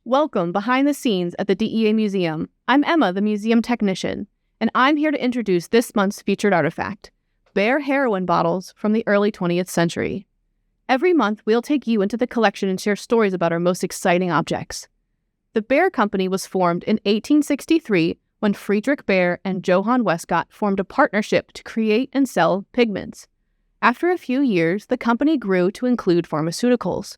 Welcome behind the scenes at the DEA Museum. I'm Emma, the museum technician, and I'm here to introduce this month's featured artifact, Bear heroin bottles from the early 20th century. Every month, we'll take you into the collection and share stories about our most exciting objects. The Bear Company was formed in 1863 when Friedrich Bear and Johann Westcott formed a partnership to create and sell pigments. After a few years, the company grew to include pharmaceuticals.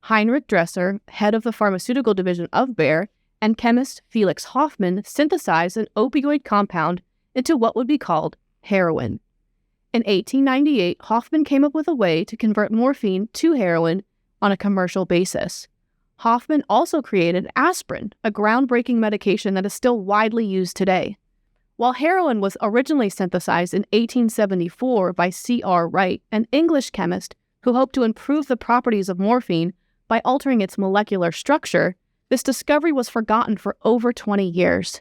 Heinrich Dresser, head of the pharmaceutical division of Bayer, and chemist Felix Hoffmann synthesized an opioid compound into what would be called heroin. In 1898, Hoffmann came up with a way to convert morphine to heroin on a commercial basis. Hoffmann also created aspirin, a groundbreaking medication that is still widely used today. While heroin was originally synthesized in 1874 by C.R. Wright, an English chemist who hoped to improve the properties of morphine by altering its molecular structure, this discovery was forgotten for over 20 years.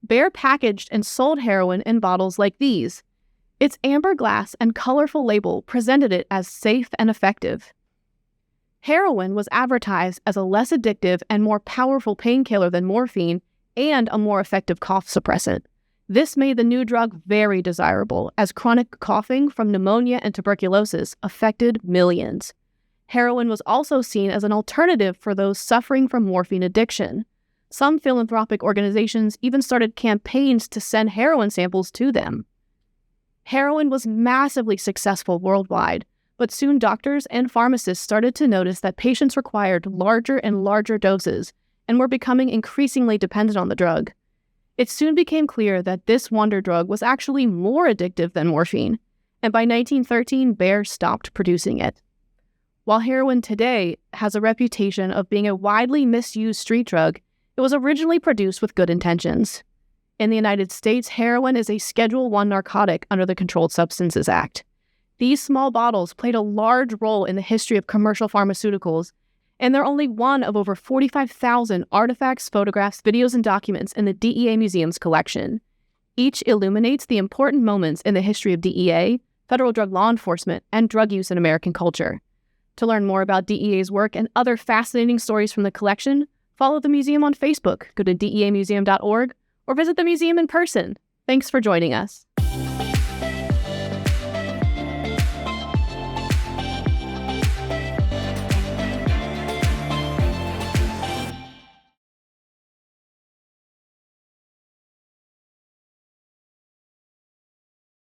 Bayer packaged and sold heroin in bottles like these. Its amber glass and colorful label presented it as safe and effective. Heroin was advertised as a less addictive and more powerful painkiller than morphine and a more effective cough suppressant. This made the new drug very desirable, as chronic coughing from pneumonia and tuberculosis affected millions. Heroin was also seen as an alternative for those suffering from morphine addiction. Some philanthropic organizations even started campaigns to send heroin samples to them. Heroin was massively successful worldwide, but soon doctors and pharmacists started to notice that patients required larger and larger doses and were becoming increasingly dependent on the drug. It soon became clear that this wonder drug was actually more addictive than morphine, and by 1913, Bayer stopped producing it. While heroin today has a reputation of being a widely misused street drug, it was originally produced with good intentions. In the United States, heroin is a Schedule I narcotic under the Controlled Substances Act. These small bottles played a large role in the history of commercial pharmaceuticals, and they're only one of over 45,000 artifacts, photographs, videos, and documents in the DEA Museum's collection. Each illuminates the important moments in the history of DEA, federal drug law enforcement, and drug use in American culture. To learn more about DEA's work and other fascinating stories from the collection, follow the museum on Facebook, go to deamuseum.org, or visit the museum in person. Thanks for joining us.